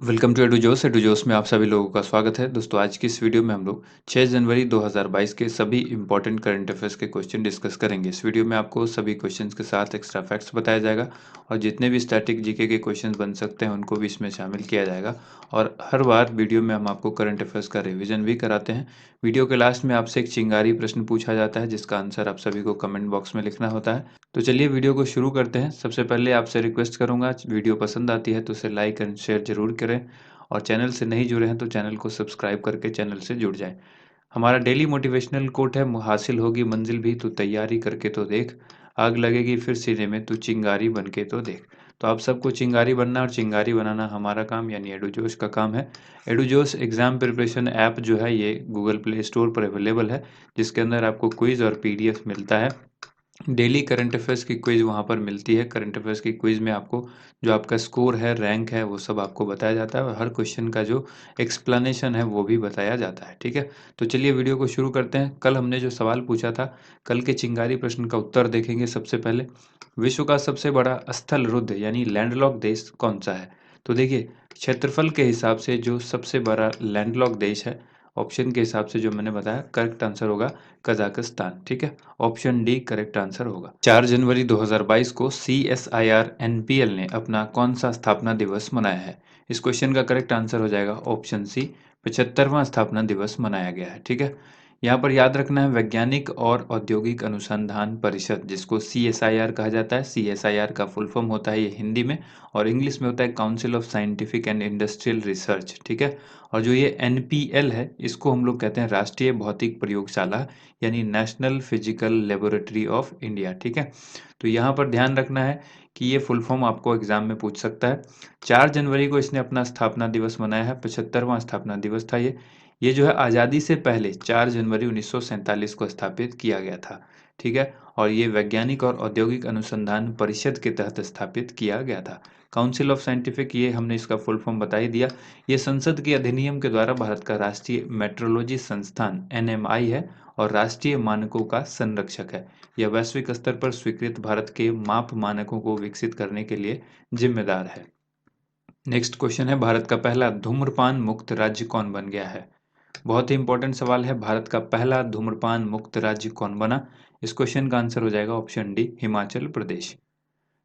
Welcome to edu जोस में आप सभी लोगों का स्वागत है। दोस्तों, आज की इस वीडियो में हम लोग 6 जनवरी 2022 के सभी इंपॉर्टेंट करंट अफेयर्स के क्वेश्चन डिस्कस करेंगे। इस वीडियो में आपको सभी क्वेश्चंस के साथ एक्स्ट्रा फैक्ट्स बताया जाएगा और जितने भी स्टैटिक जीके के क्वेश्चंस बन सकते हैं उनको भी इसमें शामिल किया जाएगा। और हर बार वीडियो में हम आपको करंट अफेयर्स का रिविजन भी कराते हैं। वीडियो के लास्ट में आपसे एक चिंगारी प्रश्न पूछा जाता है जिसका आंसर आप सभी को कमेंट बॉक्स में लिखना होता है। तो चलिए वीडियो को शुरू करते हैं। सबसे पहले आपसे रिक्वेस्ट करूंगा, वीडियो पसंद आती है तो उसे लाइक एंड शेयर जरूर करें और चैनल से नहीं जुड़े हैं तो चैनल को सब्सक्राइब करके चैनल से जुड़ जाएं। हमारा डेली मोटिवेशनल कोट है, हासिल होगी मंजिल भी तू तैयारी करके तो देख, आग लगेगी फिर सीने में तू चिंगारी बन के तो देख। तो आप सबको चिंगारी बनना और चिंगारी बनाना हमारा काम यानी एडुजोश का काम है। एडुजोश एग्जाम प्रिपरेशन ऐप जो है ये गूगल प्ले स्टोर पर अवेलेबल है, जिसके अंदर आपको क्विज और पीडीएफ मिलता है। डेली करंट अफेयर्स की क्विज वहाँ पर मिलती है। करंट अफेयर्स की क्विज में आपको जो आपका स्कोर है, रैंक है, वो सब आपको बताया जाता है और हर क्वेश्चन का जो एक्सप्लेनेशन है वो भी बताया जाता है। ठीक है, तो चलिए वीडियो को शुरू करते हैं। कल हमने जो सवाल पूछा था, कल के चिंगारी प्रश्न का उत्तर देखेंगे। सबसे पहले, विश्व का सबसे बड़ा स्थल रुद्ध यानी लैंडलॉक देश कौन सा है? तो देखिए, क्षेत्रफल के हिसाब से जो सबसे बड़ा लैंडलॉक देश है, ऑप्शन के हिसाब से जो मैंने बताया, करेक्ट आंसर होगा कजाकिस्तान। ठीक है, ऑप्शन डी करेक्ट आंसर होगा। 4 जनवरी 2022 को CSIR NPL ने अपना कौन सा स्थापना दिवस मनाया है? इस क्वेश्चन का करेक्ट आंसर हो जाएगा ऑप्शन सी, 75वां स्थापना दिवस मनाया गया है। ठीक है, यहाँ पर याद रखना है, वैज्ञानिक और औद्योगिक अनुसंधान परिषद, जिसको CSIR कहा जाता है। CSIR का फुल फॉर्म होता है ये हिंदी में, और इंग्लिश में होता है council of scientific and industrial research. ठीक है, और जो ये NPL है, इसको हम लोग कहते हैं राष्ट्रीय भौतिक प्रयोगशाला यानी national physical laboratory of India. ठीक है, तो यहाँ पर ध्यान रखना है कि ये फुल फॉर्म आपको एग्जाम में पूछ सकता है। 4 जनवरी को इसने अपना स्थापना दिवस मनाया है, 75वां स्थापना दिवस था ये जो है आज़ादी से पहले 4 जनवरी 1947 को स्थापित किया गया था। ठीक है, और ये वैज्ञानिक और औद्योगिक अनुसंधान परिषद के तहत स्थापित किया गया था। काउंसिल ऑफ साइंटिफिक, ये हमने इसका फुल फॉर्म बता ही दिया। ये संसद के अधिनियम के द्वारा भारत का राष्ट्रीय मेट्रोलॉजी संस्थान NMI है और राष्ट्रीय मानकों का संरक्षक है। यह वैश्विक स्तर पर स्वीकृत भारत के माप मानकों को विकसित करने के लिए जिम्मेदार है। नेक्स्ट क्वेश्चन है, भारत का पहला धूम्रपान मुक्त राज्य कौन बन गया है? बहुत ही इंपॉर्टेंट सवाल है, भारत का पहला धूम्रपान मुक्त राज्य कौन बना? इस क्वेश्चन का आंसर हो जाएगा ऑप्शन डी, हिमाचल प्रदेश।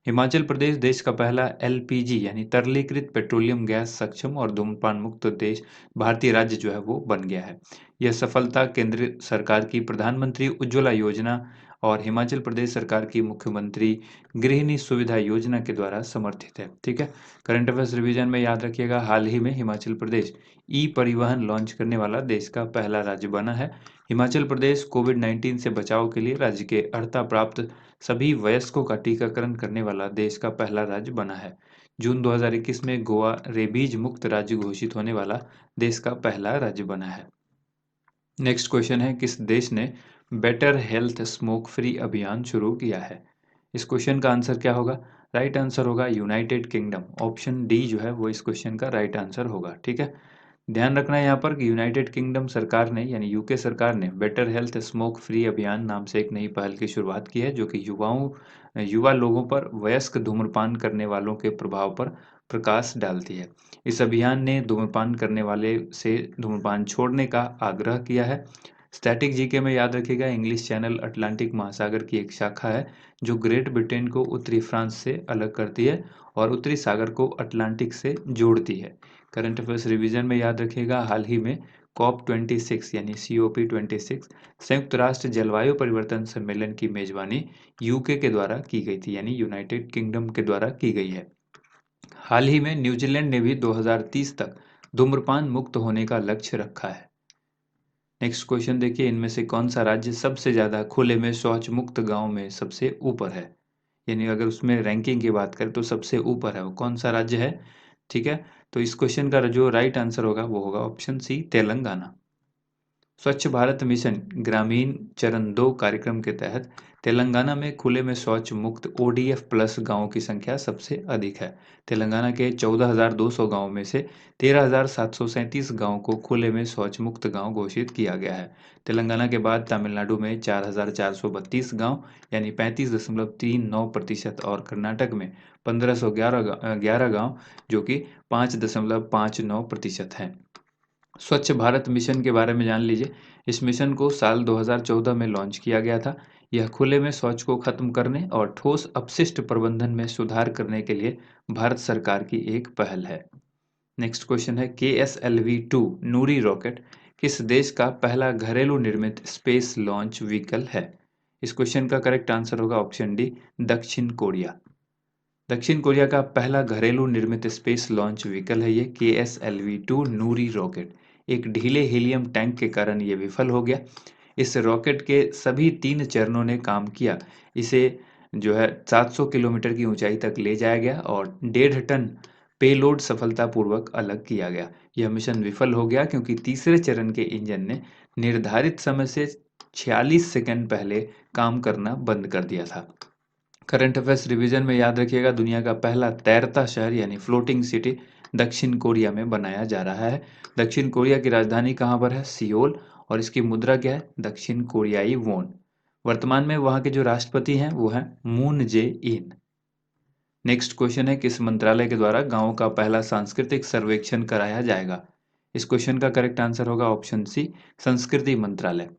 हिमाचल प्रदेश देश का पहला LPG यानी तरलीकृत पेट्रोलियम गैस सक्षम और धूम्रपान मुक्त देश भारतीय राज्य जो है वो बन गया है। यह सफलता केंद्र सरकार की प्रधानमंत्री उज्ज्वला योजना और हिमाचल प्रदेश सरकार की मुख्यमंत्री गृहिणी सुविधा योजना के द्वारा समर्थित है। ठीक है, करंट अफेयर्स रिवीजन में याद रखिएगा, हाल ही में हिमाचल प्रदेश परिवहन लॉन्च करने वाला देश का पहला राज्य बना है। हिमाचल प्रदेश कोविड-19 से बचाव के लिए राज्य के अर्हता प्राप्त सभी वयस्कों का टीकाकरण करने वाला देश का पहला राज्य बना है। जून 2021 में गोवा रेबीज मुक्त राज्य घोषित होने वाला देश का पहला राज्य बना है। नेक्स्ट क्वेश्चन है, किस देश ने बेटर हेल्थ स्मोक फ्री अभियान शुरू किया है? इस क्वेश्चन का आंसर क्या होगा? राइट आंसर होगा यूनाइटेड किंगडम। ऑप्शन डी जो है वो इस क्वेश्चन का राइट आंसर होगा। ठीक है, ध्यान रखना है यहाँ पर कि यूनाइटेड किंगडम सरकार ने यानी यूके सरकार ने बेटर हेल्थ स्मोक फ्री अभियान नाम से एक नई पहल की शुरुआत की है, जो कि युवा लोगों पर वयस्क धूम्रपान करने वालों के प्रभाव पर प्रकाश डालती है। इस अभियान ने धूम्रपान करने वाले से धूम्रपान छोड़ने का आग्रह किया है। स्टैटिक जीके में याद रखिएगा, इंग्लिश चैनल अटलांटिक महासागर की एक शाखा है जो ग्रेट ब्रिटेन को उत्तरी फ्रांस से अलग करती है और उत्तरी सागर को अटलांटिक से जोड़ती है। करंट अफेयर्स रिवीजन में याद रखिएगा, हाल ही में COP26 यानी COP26 संयुक्त राष्ट्र जलवायु परिवर्तन सम्मेलन की मेजबानी यूके के द्वारा की गई थी यानी यूनाइटेड किंगडम के द्वारा की गई है। हाल ही में न्यूजीलैंड ने भी 2030 तक धूम्रपान मुक्त होने का लक्ष्य रखा है। नेक्स्ट क्वेश्चन देखिए, इनमें से कौन सा राज्य सबसे ज्यादा खुले में शौच मुक्त गांव में सबसे ऊपर है? यानी अगर उसमें रैंकिंग की बात करें तो सबसे ऊपर है, वो कौन सा राज्य है? ठीक है, तो इस क्वेश्चन का जो राइट आंसर होगा वो होगा ऑप्शन सी, तेलंगाना। स्वच्छ भारत मिशन ग्रामीण चरण 2 कार्यक्रम के तहत तेलंगाना में खुले में शौच मुक्त ओडीएफ प्लस गांवों की संख्या सबसे अधिक है। तेलंगाना के 14,200 गांवों में से 13,737 गांवों को खुले में शौच मुक्त गांव घोषित किया गया है। तेलंगाना के बाद तमिलनाडु में 4,432 गांव यानी 35.39% और कर्नाटक में 1,511 गांव जो कि 5.59% हैं। स्वच्छ भारत मिशन के बारे में जान लीजिए। इस मिशन को साल 2014 में लॉन्च किया गया था। यह खुले में शौच को खत्म करने और ठोस अपशिष्ट प्रबंधन में सुधार करने के लिए भारत सरकार की एक पहल है। नेक्स्ट क्वेश्चन है KSLV-2 नूरी रॉकेट किस देश का पहला घरेलू निर्मित स्पेस लॉन्च व्हीकल है? इस क्वेश्चन का करेक्ट आंसर होगा ऑप्शन डी, दक्षिण कोरिया। दक्षिण कोरिया का पहला घरेलू निर्मित स्पेस लॉन्च व्हीकल है ये KSLV-2 नूरी रॉकेट। एक ढीले हीलियम टैंक के कारण ये विफल हो गया। इस रॉकेट के सभी 3 चरणों ने काम किया। इसे जो है 700 किलोमीटर की ऊंचाई तक ले जाया गया और 1.5 टन पेलोड सफलतापूर्वक अलग किया गया। यह मिशन विफल हो गया क्योंकि तीसरे चरण के इंजन ने निर्धारित समय से 46 सेकंड पहले काम करना बंद कर दिया था। करंट अफेयर्स रिवीजन में याद रखिएगा, दुनिया का पहला तैरता शहर यानी फ्लोटिंग सिटी दक्षिण कोरिया में बनाया जा रहा है। दक्षिण कोरिया की राजधानी कहाँ पर है? सियोल। और इसकी मुद्रा क्या है? दक्षिण कोरियाई वोन। वर्तमान में वहाँ के जो राष्ट्रपति हैं वो हैं मून जे इन। नेक्स्ट क्वेश्चन है किस मंत्रालय के द्वारा गाँवों का पहला सांस्कृतिक सर्वेक्षण कराया जाएगा? इस क्वेश्चन का करेक्ट आंसर होगा ऑप्शन सी, संस्कृति मंत्रालय।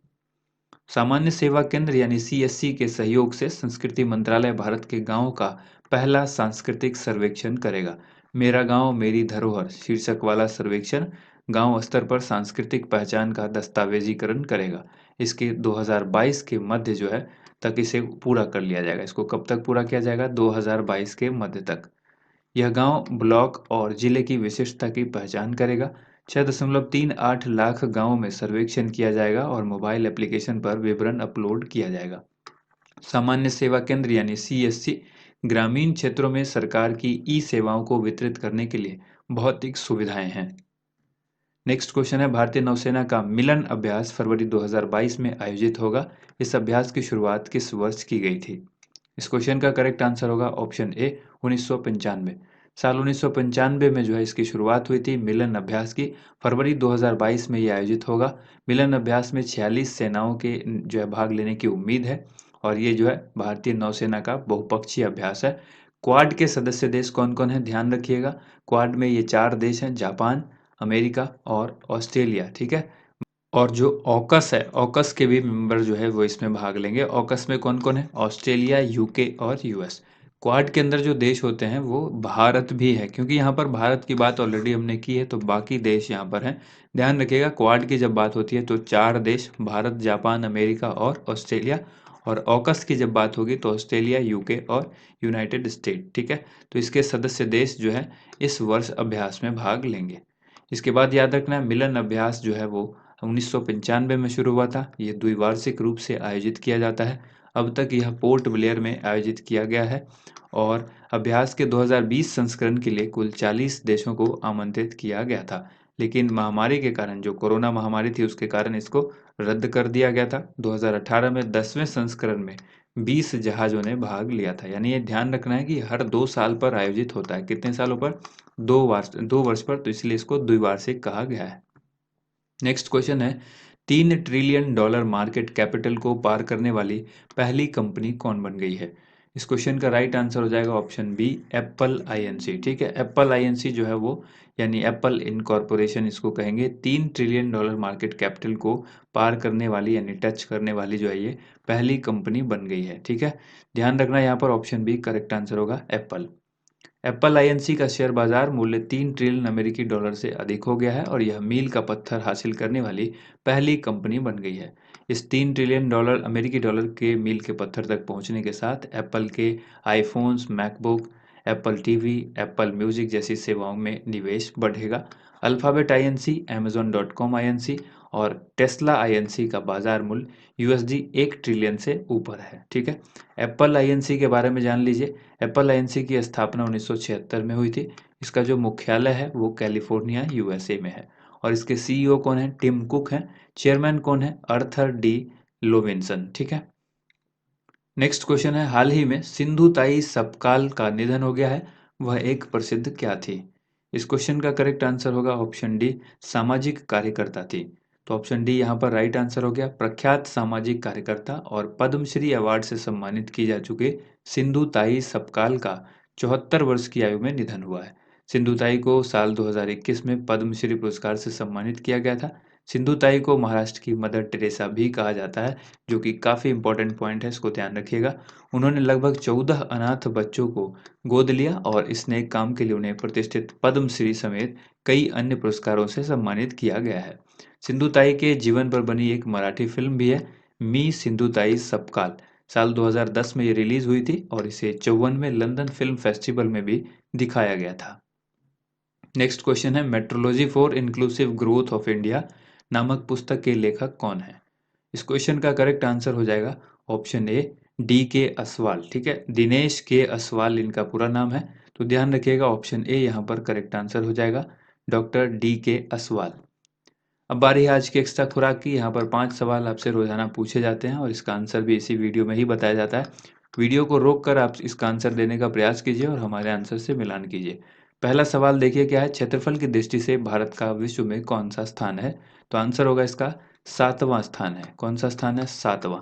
सामान्य सेवा केंद्र यानी CSC के सहयोग से संस्कृति मंत्रालय भारत के गांवों का पहला सांस्कृतिक सर्वेक्षण करेगा। मेरा गांव मेरी धरोहर शीर्षक वाला सर्वेक्षण गांव स्तर पर सांस्कृतिक पहचान का दस्तावेजीकरण करेगा। इसके 2022 के मध्य जो है तक इसे पूरा कर लिया जाएगा। इसको कब तक पूरा किया जाएगा? 2022 के मध्य तक। यह गांव ब्लॉक और जिले की विशिष्टता की पहचान करेगा। 6.38 लाख गांवों में सर्वेक्षण किया जाएगा और मोबाइल एप्लीकेशन पर विवरण अपलोड किया जाएगा। सामान्य सेवा केंद्र यानी CSC ग्रामीण क्षेत्रों में सरकार की ई सेवाओं को वितरित करने के लिए भौतिक सुविधाएं हैं। नेक्स्ट क्वेश्चन है भारतीय नौसेना का मिलन अभ्यास फरवरी 2022 में आयोजित होगा। इस अभ्यास की शुरुआत किस वर्ष की गई थी? इस क्वेश्चन का करेक्ट आंसर होगा ऑप्शन ए, 1995। साल 1995 में जो है इसकी शुरुआत हुई थी मिलन अभ्यास की। फरवरी 2022 में ये आयोजित होगा। मिलन अभ्यास में 46 सेनाओं के जो है भाग लेने की उम्मीद है और ये जो है भारतीय नौसेना का बहुपक्षीय अभ्यास है। क्वाड के सदस्य देश कौन कौन है ध्यान रखिएगा। क्वाड में ये 4 देश हैं, जापान, अमेरिका और ऑस्ट्रेलिया। ठीक है। और जो ऑकस है, ऑकस के भी मेंबर जो है वो इसमें भाग लेंगे। ऑकस में कौन कौन है? ऑस्ट्रेलिया, यूके और यूएस। क्वाड के अंदर जो देश होते हैं वो भारत भी है, क्योंकि यहाँ पर भारत की बात ऑलरेडी हमने की है तो बाकी देश यहाँ पर हैं। ध्यान रखिएगा क्वाड की जब बात होती है तो 4 देश, भारत, जापान, अमेरिका और ऑस्ट्रेलिया। और ऑकस की जब बात होगी तो ऑस्ट्रेलिया, यूके और यूनाइटेड स्टेट। ठीक है। तो इसके सदस्य देश जो है इस वर्ष अभ्यास में भाग लेंगे। इसके बाद याद रखना मिलन अभ्यास जो है वो 1995 में शुरू हुआ था। ये द्विवार्षिक रूप से आयोजित किया जाता है। अब तक यह पोर्ट ब्लेयर में आयोजित किया गया है और अभ्यास के 2020 संस्करण के लिए कुल 40 देशों को आमंत्रित किया गया था, लेकिन महामारी के कारण, जो कोरोना महामारी थी उसके कारण इसको रद्द कर दिया गया था। 2018 में 10वें संस्करण में 20 जहाजों ने भाग लिया था। यानी ये ध्यान रखना है कि हर 2 साल पर आयोजित होता है। कितने सालों पर? 2 वर्ष पर, तो इसलिए इसको द्विवार्षिक कहा गया है। नेक्स्ट क्वेश्चन है $3 ट्रिलियन मार्केट कैपिटल को पार करने वाली पहली कंपनी कौन बन गई है? इस क्वेश्चन का राइट आंसर हो जाएगा ऑप्शन बी, एप्पल INC। ठीक है। एप्पल INC जो है वो यानी एप्पल इनकॉर्पोरेशन इसको कहेंगे। $3 ट्रिलियन मार्केट कैपिटल को पार करने वाली यानी टच करने वाली जो है ये पहली कंपनी बन गई है। ठीक है। ध्यान रखना यहाँ पर ऑप्शन बी करेक्ट आंसर होगा, एप्पल। एप्पल INC का शेयर बाजार मूल्य $3 ट्रिलियन अमेरिकी डॉलर से अधिक हो गया है और यह मील का पत्थर हासिल करने वाली पहली कंपनी बन गई है। इस $3 ट्रिलियन अमेरिकी डॉलर के मील के पत्थर तक पहुंचने के साथ एप्पल के iPhones, MacBook, Apple TV, Apple music जैसी सेवाओं में निवेश बढ़ेगा। अल्फाबेट INC, Amazon.com INC और टेस्ला INC का बाजार मूल्य $1 ट्रिलियन से ऊपर है। ठीक है। एप्पल INC के बारे में जान लीजिए। एप्पल INC की स्थापना 1976 में हुई थी। इसका जो मुख्यालय है वो कैलिफोर्निया USA में है और इसके सीईओ कौन है? टिम कुक हैं। चेयरमैन कौन है? अर्थर डी लोविंसन। ठीक है। नेक्स्ट क्वेश्चन है, हाल ही में सिंधु ताई सपकाल का निधन हो गया है, वह एक प्रसिद्ध क्या थी? इस क्वेश्चन का करेक्ट आंसर होगा ऑप्शन डी, सामाजिक कार्यकर्ता थी। तो ऑप्शन डी यहाँ पर राइट आंसर हो गया। प्रख्यात सामाजिक कार्यकर्ता और पद्मश्री अवार्ड से सम्मानित की जा चुके सिंधु ताई सपकाल का 74 वर्ष की आयु में निधन हुआ है। सिंधु ताई को साल 2021 में पद्मश्री पुरस्कार से सम्मानित किया गया था। सिंधु ताई को महाराष्ट्र की मदर टेरेसा भी कहा जाता है, जो कि काफ़ी इंपॉर्टेंट पॉइंट है, इसको ध्यान रखिएगा। उन्होंने लगभग 14 अनाथ बच्चों को गोद लिया और इस नेक काम के लिए उन्हें प्रतिष्ठित पद्मश्री समेत कई अन्य पुरस्कारों से सम्मानित किया गया है। सिंधु ताई के जीवन पर बनी एक मराठी फिल्म भी है, मी सिंधु ताई सपकाल। साल 2010 में ये रिलीज हुई थी और इसे 54वें लंदन फिल्म फेस्टिवल में भी दिखाया गया था। नेक्स्ट क्वेश्चन है, metrology for inclusive growth of India नामक पुस्तक के लेखक कौन है? इस क्वेश्चन का करेक्ट आंसर हो जाएगा ऑप्शन ए, डी के असवाल। ठीक है, दिनेश के असवाल इनका पूरा नाम है। तो ध्यान रखिएगा ऑप्शन ए यहाँ पर करेक्ट आंसर हो जाएगा, डॉक्टर डी के असवाल। अब बारी है आज की एक्स्ट्रा खुराक की। यहाँ पर 5 सवाल आपसे रोजाना पूछे जाते हैं और इसका आंसर भी इसी वीडियो में ही बताया जाता है। वीडियो को रोक कर आप इसका आंसर देने का प्रयास कीजिए और हमारे आंसर से मिलान कीजिए। पहला सवाल देखिए क्या है, क्षेत्रफल की दृष्टि से भारत का विश्व में कौन सा स्थान है? तो आंसर होगा इसका 7वां स्थान है। कौन सा स्थान है? 7वां।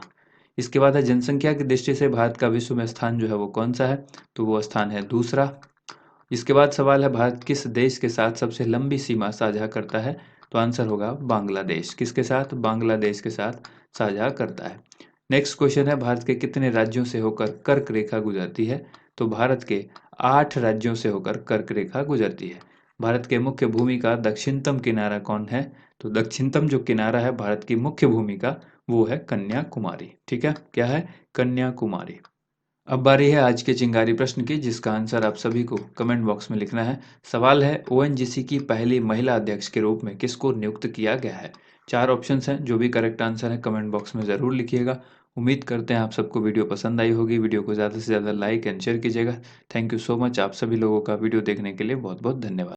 इसके बाद है, जनसंख्या की दृष्टि से भारत का विश्व में स्थान जो है वो कौन सा है? तो वो स्थान है दूसरा। इसके बाद सवाल है, भारत किस देश के साथ सबसे लंबी सीमा साझा करता है? तो आंसर होगा बांग्लादेश। किसके साथ? बांग्लादेश के साथ साझा करता है। नेक्स्ट क्वेश्चन है, भारत के कितने राज्यों से होकर कर्क रेखा गुजरती है? तो भारत के 8 राज्यों से होकर कर्क रेखा गुजरती है। भारत के मुख्य भूमि का दक्षिणतम किनारा कौन है? तो दक्षिणतम जो किनारा है भारत की मुख्य भूमि का, वो है कन्याकुमारी। ठीक है, क्या है? कन्याकुमारी। अब बारी है आज के चिंगारी प्रश्न की, जिसका आंसर आप सभी को कमेंट बॉक्स में लिखना है। सवाल है, ओएनजीसी की पहली महिला अध्यक्ष के रूप में किसको नियुक्त किया गया है? 4 ऑप्शंस हैं, जो भी करेक्ट आंसर है कमेंट बॉक्स में ज़रूर लिखिएगा। उम्मीद करते हैं आप सबको वीडियो पसंद आई होगी। वीडियो को ज़्यादा से ज़्यादा लाइक एंड शेयर कीजिएगा। Thank you so much. आप सभी लोगों का वीडियो देखने के लिए बहुत बहुत धन्यवाद।